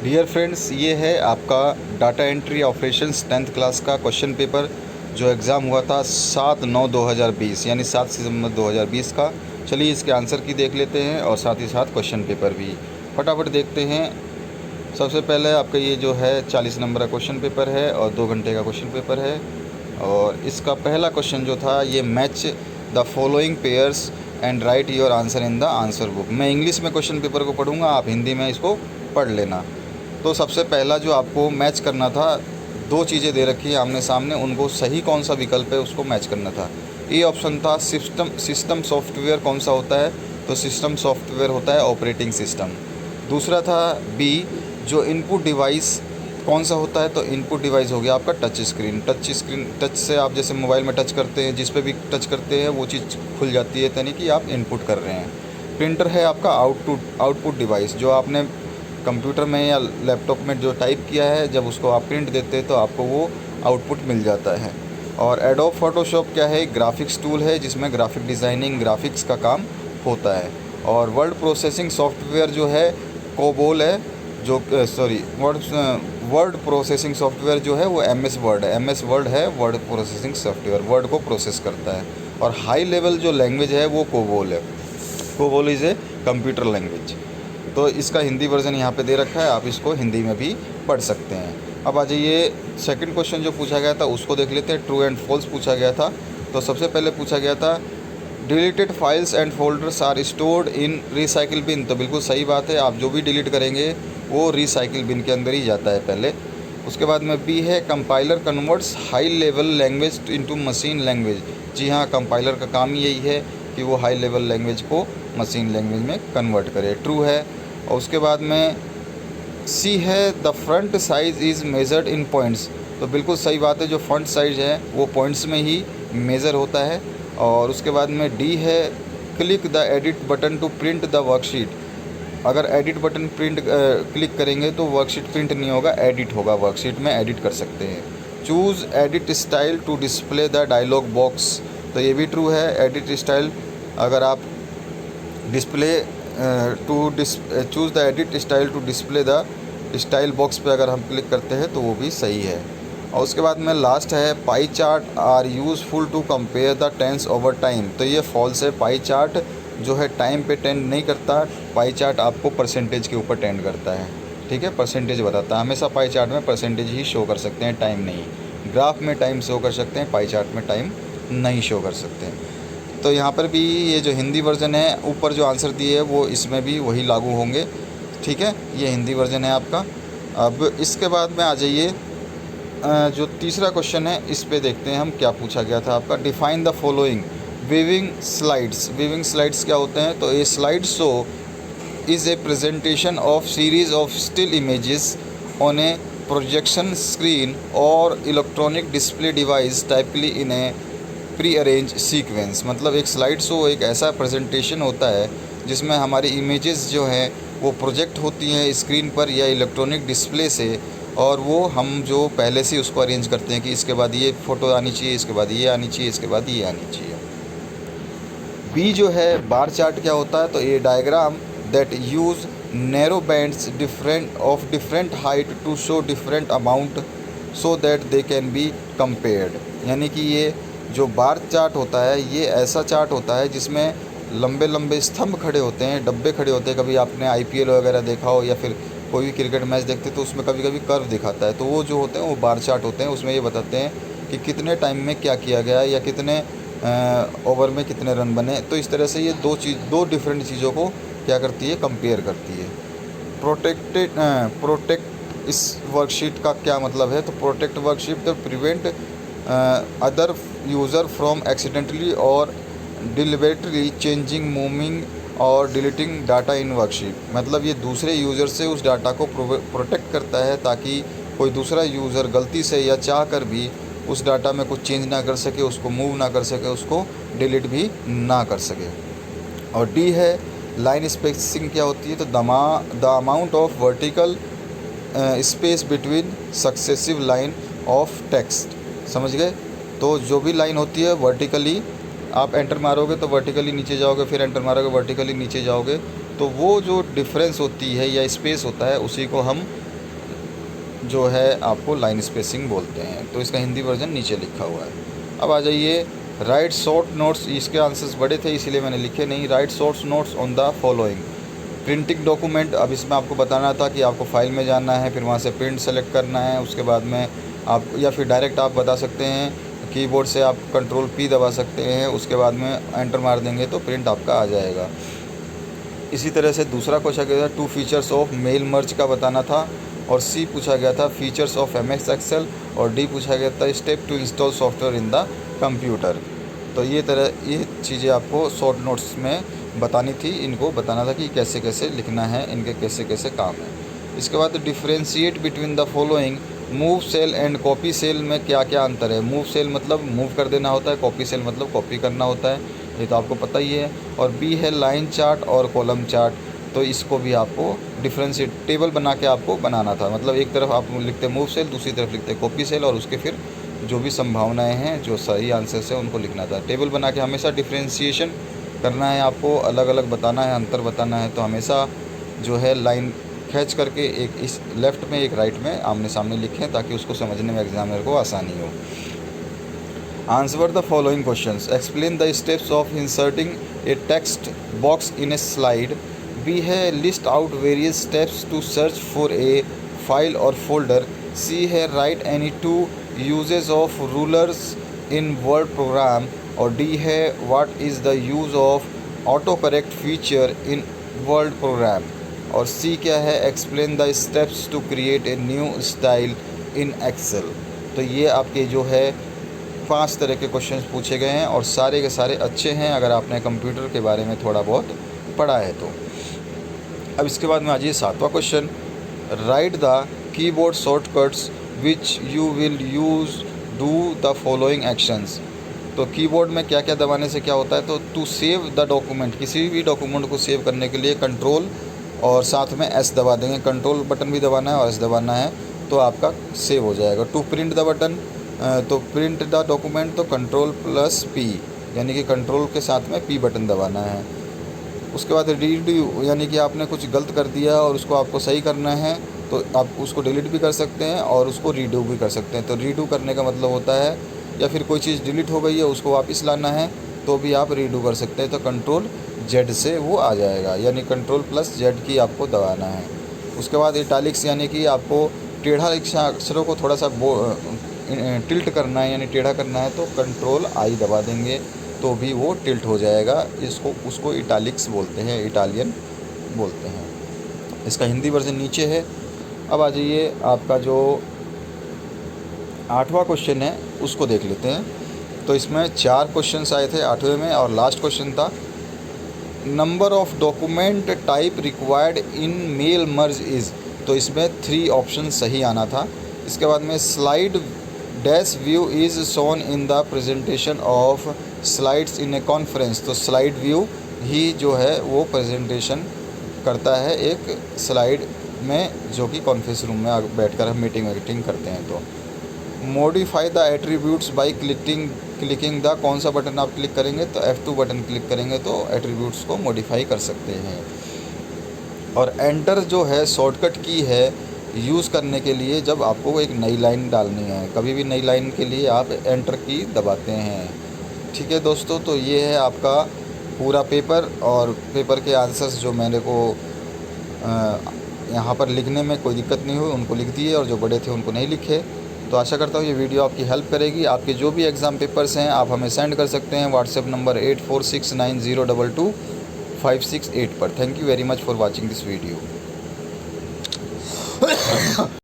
Dear friends, ये है आपका data entry operations 10th class का क्वेश्चन पेपर जो एग्ज़ाम हुआ था 7/9/2020 यानी 7 सितंबर 2020 का। चलिए इसके आंसर की देख लेते हैं और साथ ही साथ क्वेश्चन पेपर भी फटाफट देखते हैं। सबसे पहले आपका ये जो है 40 नंबर का क्वेश्चन पेपर है और 2 घंटे का क्वेश्चन पेपर है। और इसका पहला क्वेश्चन जो था ये match the following pairs and right your answer in the answer book. मैं इंग्लिश में क्वेश्चन पेपर को पढ़ूँगा, आप हिंदी में इसको पढ़ लेना। तो सबसे पहला जो आपको मैच करना था, दो चीज़ें दे रखी है आमने सामने, उनको सही कौन सा विकल्प है उसको मैच करना था। ए ऑप्शन था सिस्टम सॉफ्टवेयर कौन सा होता है, तो सिस्टम सॉफ्टवेयर होता है ऑपरेटिंग सिस्टम। दूसरा था बी जो इनपुट डिवाइस कौन सा होता है, तो इनपुट डिवाइस हो गया आपका टच स्क्रीन। टच से आप जैसे मोबाइल में टच करते हैं, जिस पे भी टच करते हैं वो चीज़ खुल जाती है, यानी कि आप इनपुट कर रहे हैं। प्रिंटर है आपका आउटपुट डिवाइस, जो आपने कंप्यूटर में या लैपटॉप में जो टाइप किया है, जब उसको आप प्रिंट देते हैं तो आपको वो आउटपुट मिल जाता है। और एडोब फोटोशॉप क्या है, ग्राफिक्स टूल है जिसमें ग्राफिक डिज़ाइनिंग ग्राफिक्स का काम होता है। और वर्ड प्रोसेसिंग सॉफ्टवेयर जो है कोबोल है, जो वर्ड प्रोसेसिंग सॉफ्टवेयर जो है वो MS वर्ड है। MS वर्ड है वर्ड प्रोसेसिंग सॉफ्टवेयर, वर्ड को प्रोसेस करता है। और हाई लेवल जो लैंग्वेज है वो कोबोल है। COBOL is a computer language. तो इसका हिंदी वर्ज़न यहाँ पे दे रखा है, आप इसको हिंदी में भी पढ़ सकते हैं। अब आ जाइए सेकंड क्वेश्चन जो पूछा गया था उसको देख लेते हैं। ट्रू एंड फॉल्स पूछा गया था। तो सबसे पहले पूछा गया था deleted files and folders are stored in recycle bin. तो बिल्कुल सही बात है, आप जो भी डिलीट करेंगे वो रिसाइकिल बिन के अंदर ही जाता है पहले। उसके बाद में बी है compiler converts high level language into machine language. जी हाँ, कंपाइलर का काम ही यही है कि वो हाई लेवल लैंग्वेज को मशीन लैंग्वेज में कन्वर्ट करे, ट्रू है। और उसके बाद में सी है the font size is measured in points. तो बिल्कुल सही बात है, जो फ्रंट साइज है वो पॉइंट्स में ही मेज़र होता है। और उसके बाद में डी है click the edit button to print the worksheet. अगर एडिट बटन क्लिक करेंगे तो वर्कशीट प्रिंट नहीं होगा, एडिट होगा, वर्कशीट में एडिट कर सकते हैं। Choose edit style to display the dialog box. तो ये भी ट्रू है, एडिट स्टाइल अगर आप display choose the edit style to display the style box पे अगर हम क्लिक करते हैं तो वो भी सही है। और उसके बाद में लास्ट है pie chart are useful to compare the tense over time. तो ये फॉल्स है, पाई चार्ट जो है टाइम पे टेंड नहीं करता, पाई चार्ट आपको परसेंटेज के ऊपर टेंड करता है। ठीक है, परसेंटेज बताता है, हमेशा पाई चार्ट में परसेंटेज ही शो कर सकते हैं, टाइम नहीं। ग्राफ में टाइम शो कर सकते हैं, पाई चार्ट में टाइम नहीं शो कर सकते हैं। तो यहाँ पर भी ये जो हिंदी वर्ज़न है, ऊपर जो आंसर दिए है वो इसमें भी वही लागू होंगे। ठीक है, ये हिंदी वर्ज़न है आपका। अब इसके बाद में आ जाइए जो तीसरा क्वेश्चन है, इस पे देखते हैं हम क्या पूछा गया था आपका। Define the following viewing slides. Viewing slides क्या होते हैं, तो a slide show is a presentation of series of still images on a projection screen और electronic display device typically in a pre arrange sequence. मतलब एक slide show एक ऐसा presentation होता है जिसमें हमारी इमेजेस जो हैं वो प्रोजेक्ट होती हैं स्क्रीन पर या इलेक्ट्रॉनिक डिस्प्ले से, और वो हम जो पहले से उसको अरेंज करते हैं कि इसके बाद ये फ़ोटो आनी चाहिए, इसके बाद ये आनी चाहिए, इसके बाद ये आनी चाहिए। बी जो है बार चार्ट क्या होता है, तो ये diagram that use narrow bands different height to show different amount so that they can be compared. यानी कि ये जो बार चार्ट होता है ये ऐसा चार्ट होता है जिसमें लंबे लंबे स्तंभ खड़े होते हैं, डब्बे खड़े होते हैं। कभी आपने IPL वगैरह देखा हो या फिर कोई भी क्रिकेट मैच देखते तो उसमें कभी कभी कर्व दिखाता है, तो वो जो होते हैं वो बार चार्ट होते हैं। उसमें ये बताते हैं कि कितने टाइम में क्या किया गया या कितने ओवर में कितने रन बने। तो इस तरह से ये दो डिफरेंट चीज़ों को क्या करती है, कंपेयर करती है। प्रोटेक्ट इस वर्कशीट का क्या मतलब है, तो protect worksheet the prevent other user from accidentally और डिलिबरेटली चेंजिंग मूविंग और डिलीटिंग डाटा इन वर्कशीट। मतलब ये दूसरे यूज़र से उस डाटा को प्रोटेक्ट करता है ताकि कोई दूसरा यूज़र गलती से या चाह कर भी उस डाटा में कुछ चेंज ना कर सके, उसको मूव ना कर सके, उसको डिलीट भी ना कर सके। और डी है लाइन स्पेसिंग क्या होती है, तो the amount of vertical space between successive line of text. समझ गए, तो जो भी लाइन होती है वर्टिकली आप एंटर मारोगे तो वर्टिकली नीचे जाओगे, फिर एंटर मारोगे वर्टिकली नीचे जाओगे, तो वो जो डिफरेंस होती है या स्पेस होता है उसी को हम जो है आपको लाइन स्पेसिंग बोलते हैं। तो इसका हिंदी वर्जन नीचे लिखा हुआ है। अब आ जाइए, राइट शॉर्ट नोट्स, इसके आंसर्स बड़े थे इसीलिए मैंने लिखे नहीं। Right short notes on the following printing document. अब इसमें आपको बताना था कि आपको फाइल में जाना है, फिर वहाँ से प्रिंट सेलेक्ट करना है, उसके बाद में आप या फिर डायरेक्ट आप बता सकते हैं कीबोर्ड से आप कंट्रोल P दबा सकते हैं, उसके बाद में एंटर मार देंगे तो प्रिंट आपका आ जाएगा। इसी तरह से दूसरा पूछा गया था 2 फीचर्स ऑफ मेल मर्ज का बताना था, और C पूछा गया था फीचर्स ऑफ MS एक्सेल, और D पूछा गया था step to install software in the computer. तो ये चीज़ें आपको शॉर्ट नोट्स में बतानी थी, इनको बताना था कि कैसे कैसे लिखना है, इनके कैसे कैसे काम है। इसके बाद differentiate between the following, move cell and copy cell में क्या क्या अंतर है। मूव सेल मतलब मूव कर देना होता है, कॉपी सेल मतलब कॉपी करना होता है, ये तो आपको पता ही है। और B है लाइन चार्ट और कॉलम चार्ट, तो इसको भी आपको डिफ्रेंशिएट टेबल बना के आपको बनाना था। मतलब एक तरफ आप लिखते मूव सेल, दूसरी तरफ लिखते कॉपी सेल, और उसके फिर जो भी संभावनाएं हैं, जो सही आंसर्स है उनको लिखना था। टेबल बना के हमेशा डिफ्रेंशिएशन करना है आपको, अलग अलग बताना है, अंतर बताना है। तो हमेशा जो है लाइन खींच करके एक इस लेफ़्ट में एक राइट में आमने सामने लिखें, ताकि उसको समझने में एग्जामिनर को आसानी हो। Answer the following questions. Explain the steps of inserting a text box in a slide. B है list out various steps to search for a file और फोल्डर। सी है write any 2 uses of rulers in Word program. और D है what is the use of auto correct feature in Word program. और C क्या है, explain the steps to create a new style in Excel. तो ये आपके जो है 5 तरह के क्वेश्चंस पूछे गए हैं, और सारे के सारे अच्छे हैं अगर आपने कंप्यूटर के बारे में थोड़ा बहुत पढ़ा है तो। अब इसके बाद में आ जाइए 7वां question. Write the keyboard shortcuts which you will use do the following actions. तो कीबोर्ड में क्या क्या दबाने से क्या होता है, तो टू सेव द डॉक्यूमेंट, किसी भी डॉक्यूमेंट को सेव करने के लिए कंट्रोल और साथ में S दबा देंगे। कंट्रोल बटन भी दबाना है और S दबाना है तो आपका सेव हो जाएगा। टू प्रिंट द बटन, तो प्रिंट द डॉक्यूमेंट तो कंट्रोल प्लस P, यानी कि कंट्रोल के साथ में P बटन दबाना है। उसके बाद रीडू, यानी कि आपने कुछ गलत कर दिया और उसको आपको सही करना है, तो आप उसको डिलीट भी कर सकते हैं और उसको रीडू भी कर सकते हैं। तो रीडू करने का मतलब होता है, या फिर कोई चीज़ डिलीट हो गई है उसको वापस लाना है तो भी आप रीडू कर सकते हैं। तो कंट्रोल Z से वो आ जाएगा, यानी कंट्रोल प्लस Z की आपको दबाना है। उसके बाद इटालिक्स, यानी कि आपको टेढ़ा अक्षरों को थोड़ा सा टिल्ट करना है, यानी टेढ़ा करना है, तो कंट्रोल I दबा देंगे तो भी वो टिल्ट हो जाएगा। उसको इटालिक्स बोलते हैं, इटालियन बोलते हैं। इसका हिंदी वर्जन नीचे है। अब आ जाइए, आपका जो 8वां क्वेश्चन है उसको देख लेते हैं। तो इसमें 4 क्वेश्चंस आए थे 8वें में, और लास्ट क्वेश्चन था number of document type required in mail merge is. तो इसमें 3 ऑप्शन सही आना था। इसके बाद में slide dash view is shown in the presentation of slides in A conference. तो स्लाइड व्यू ही जो है वो प्रेजेंटेशन करता है एक स्लाइड में, जो कि कॉन्फ्रेंस रूम में बैठकर हम मीटिंग करते हैं। तो modify the attributes by clicking the, कौन सा बटन आप क्लिक करेंगे, तो F2 बटन क्लिक करेंगे तो एट्रीब्यूट्स को मॉडिफाई कर सकते हैं। और एंटर जो है शॉर्टकट की है यूज़ करने के लिए, जब आपको एक नई लाइन डालनी है, कभी भी नई लाइन के लिए आप एंटर की दबाते हैं। ठीक है दोस्तों, तो ये है आपका पूरा पेपर, और पेपर के आंसर्स जो मैंने को यहाँ पर लिखने में कोई दिक्कत नहीं हुई उनको लिख दिए, और जो बड़े थे उनको नहीं लिखे। तो आशा करता हूँ ये वीडियो आपकी हेल्प करेगी। आपके जो भी एग्ज़ाम पेपर्स हैं आप हमें सेंड कर सकते हैं व्हाट्सएप नंबर 8469022568 पर। Thank you very much for watching this video.